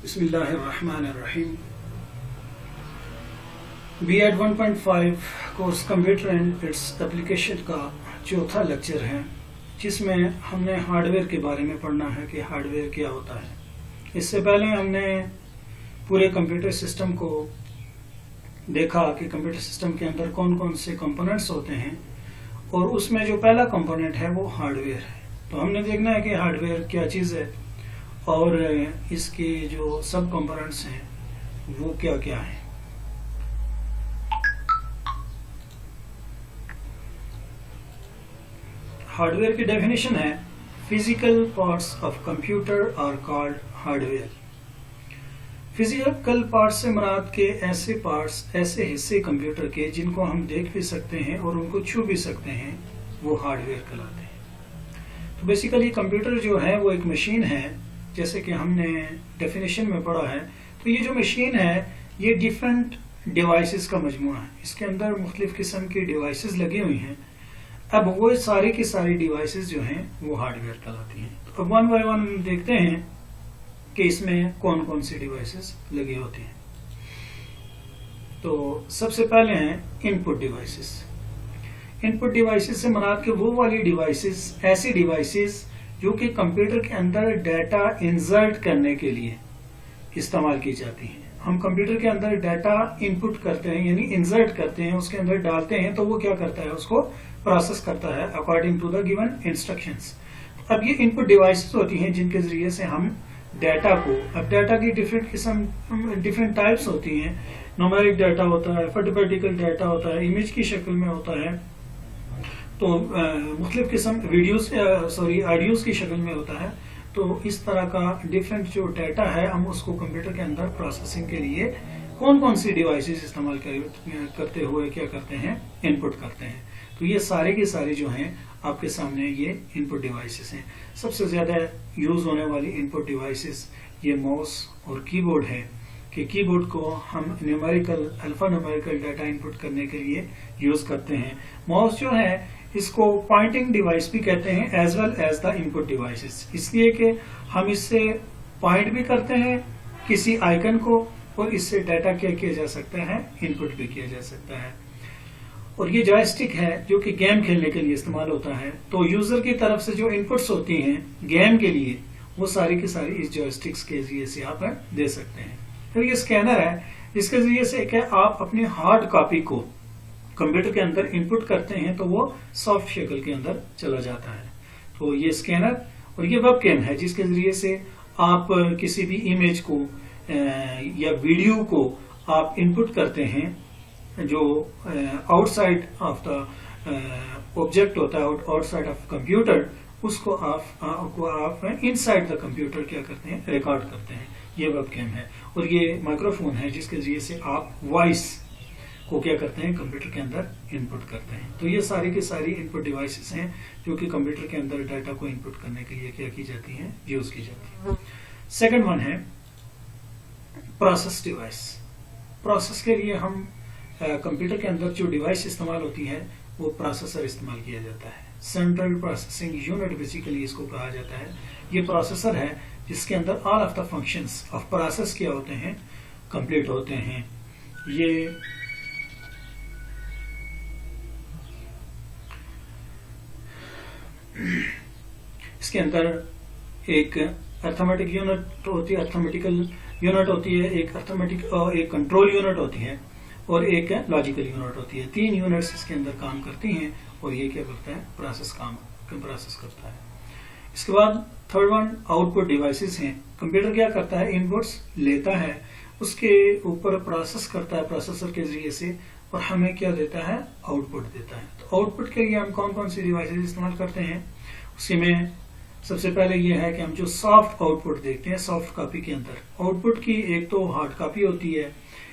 بسم اللہ الرحمن الرحیم. B Ed 1.5 course computer and its application کا چوتھا لیکچر ہے، جس میں ہم نے ہارڈ ویئر کے بارے میں پڑھنا ہے کہ ہارڈ ویئر کیا ہوتا ہے. اس سے پہلے ہم نے پورے کمپیوٹر سسٹم کو دیکھا کہ کمپیوٹر سسٹم کے اندر کون کون سے کمپوننٹس ہوتے ہیں، اور اس میں جو پہلا کمپوننٹ ہے وہ ہارڈ ویئر ہے. تو ہم نے دیکھنا ہے کہ ہارڈ ویئر کیا چیز ہے اور اس کے جو سب کمپوننٹس ہیں وہ کیا کیا ہیں. ہارڈ ویئر کی ڈیفینیشن ہے: physical parts of computer are called hardware. Physical parts سے مراد کے ایسے پارٹس، ایسے حصے کمپیوٹر کے جن کو ہم دیکھ بھی سکتے ہیں اور ان کو چھو بھی سکتے ہیں، وہ ہارڈ ویئر کہلاتے ہیں. تو بیسیکلی کمپیوٹر جو ہے وہ ایک مشین ہے، جیسے کہ ہم نے ڈیفینیشن میں پڑھا ہے. تو یہ جو مشین ہے یہ ڈیفرنٹ ڈیوائسز کا مجموعہ ہے. اس کے اندر مختلف قسم کی ڈیوائسز لگی ہوئی ہیں. اب وہ ساری کی ساری ڈیوائسز جو ہیں وہ ہارڈ ویئر کہلاتی ہیں. تو اب ون بائی ون دیکھتے ہیں کہ اس میں کون کون سی ڈیوائسز لگی ہوتی ہیں. تو سب سے پہلے ہیں ان پٹ ڈیوائسز. ان پٹ ڈیوائسز سے مراد کہ وہ والی ڈیوائسز، ایسی ڈیوائسز جو کہ کمپیوٹر کے اندر ڈیٹا انسرٹ کرنے کے لیے استعمال کی جاتی ہیں. ہم کمپیوٹر کے اندر ڈیٹا ان پٹ کرتے ہیں، یعنی انسرٹ کرتے ہیں، اس کے اندر ڈالتے ہیں، تو وہ کیا کرتا ہے، اس کو پروسیس کرتا ہے according to the given instructions. اب یہ ان پٹ ڈیوائسز ہوتی ہیں جن کے ذریعے سے ہم ڈیٹا کو، اب ڈیٹا کی ڈفرینٹ ٹائپس ہوتی ہیں. نومیرک ڈیٹا ہوتا ہے، فٹوپیٹیکل ڈیٹا ہوتا ہے، امیج کی شکل میں ہوتا ہے، تو مختلف قسم آڈیوز کی شکل میں ہوتا ہے. تو اس طرح کا ڈفرینٹ جو ڈیٹا ہے ہم اس کو کمپیوٹر کے اندر پروسیسنگ کے لیے کون کون سی ڈیوائسز استعمال کرتے ہوئے کیا کرتے ہیں، ان پٹ کرتے ہیں. تو یہ سارے کے سارے جو ہیں آپ کے سامنے یہ ان پٹ ڈیوائسز ہیں. سب سے زیادہ یوز ہونے والی ان پٹ ڈیوائسز یہ ماؤس اور کی بورڈ ہے، کہ کی بورڈ کو ہم الفا نیومیریکل ڈیٹا ان پٹ کرنے کے لیے یوز کرتے ہیں. ماؤس جو ہے اس کو پوائنٹنگ ڈیوائس بھی کہتے ہیں as well as the input devices, اس لیے کہ ہم اس سے پوائنٹ بھی کرتے ہیں کسی آئیکن کو، اور اس سے ڈیٹا کیا جا سکتا ہے، ان پٹ بھی کیا جا سکتا ہے. اور یہ جوائے اسٹک ہے جو کہ گیم کھیلنے کے لیے استعمال ہوتا ہے. تو یوزر کی طرف سے جو ان پٹس ہوتی ہیں گیم کے لیے وہ ساری کی ساری اس جوائے اسٹکس کے ذریعے سے آپ دے سکتے ہیں. پھر یہ اسکینر ہے، اس کے ذریعے سے کہ آپ اپنی ہارڈ کاپی کو کمپیوٹر کے اندر ان پٹ کرتے ہیں تو وہ سافٹ شکل کے اندر چلا جاتا ہے. تو یہ اسکینر، اور یہ ویب کیم ہے جس کے ذریعے سے آپ کسی بھی امیج کو یا ویڈیو کو آپ ان پٹ کرتے ہیں جو out side of the object ہوتا ہے، آؤٹ سائڈ آف کمپیوٹر، اس کو آپ ان سائڈ دا کمپیوٹر کیا کرتے ہیں، ریکارڈ کرتے ہیں. یہ ویب کیم ہے. اور یہ مائکرو فون ہے جس کے ذریعے سے آپ وائس کو کیا کرتے ہیں، کمپیوٹر کے اندر ان پٹ کرتے ہیں. تو یہ ساری کی ساری ان پٹ ڈیوائسز ہیں جو کہ کمپیوٹر کے اندر ڈیٹا کو ان پٹ کرنے کے لیے کیا کی جاتی ہیں، یوز کی جاتی ہیں. سیکنڈ ون ہے پروسیس ڈیوائس. پروسیس کے لیے ہم کمپیوٹر کے اندر جو ڈیوائس استعمال ہوتی ہے وہ پروسیسر استعمال کیا جاتا ہے. سینٹرل پروسیسنگ یونٹ بیسیکلی اس کو کہا جاتا ہے. یہ پروسیسر ہے جس کے اندر all of the functions of process کیا ہوتے ہیں، کمپلیٹ ہوتے ہیں. یہ اس کے اندر ایک ارتھمیٹک یونٹ ہوتی ہے، ارتھمیٹیکل یونٹ ہوتی ہے، ایک کنٹرول یونٹ ہوتی ہے، اور ایک لاجیکل یونٹ ہوتی ہے. 3 یونٹس اس کے اندر کام کرتی ہیں اور یہ کیا کرتا ہے، پروسیس کرتا ہے. اس کے بعد third one out put devices ہیں. کمپیوٹر کیا کرتا ہے، ان پٹس لیتا ہے، اس کے اوپر پروسیس کرتا ہے پروسیسر کے ذریعے سے، اور ہمیں کیا دیتا ہے، آؤٹ پٹ دیتا ہے. تو آؤٹ پٹ کے لیے ہم کون کون سی ڈیوائسز استعمال کرتے ہیں، اسی میں سب سے پہلے یہ ہے کہ ہم جو سافٹ آؤٹ پٹ دیکھتے ہیں سافٹ کاپی کے اندر، آؤٹ پٹ کی ایک تو ہارڈ کاپی ہوتی ہے،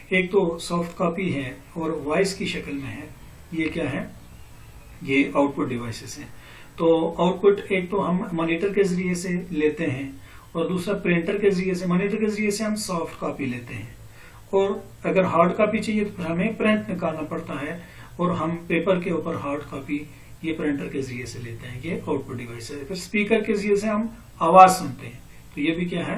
ایک تو سافٹ کاپی ہے اور وائس کی شکل میں ہے. یہ کیا ہے، یہ آؤٹ پٹ ڈیوائسز ہیں. تو آؤٹ پٹ ایک تو ہم مانیٹر کے ذریعے سے لیتے ہیں، اور دوسرا پرنٹر کے ذریعے سے. مانیٹر کے ذریعے سے ہم سافٹ کاپی لیتے ہیں، اور اگر ہارڈ کاپی چاہیے تو پھر ہمیں پرنٹ نکالنا پڑتا ہے، اور ہم پیپر کے اوپر ہارڈ کاپی یہ پرنٹر کے ذریعے سے لیتے ہیں. یہ آؤٹ پٹ ڈیوائس ہے. پھر اسپیکر کے ذریعے سے ہم آواز سنتے ہیں، تو یہ بھی کیا ہے،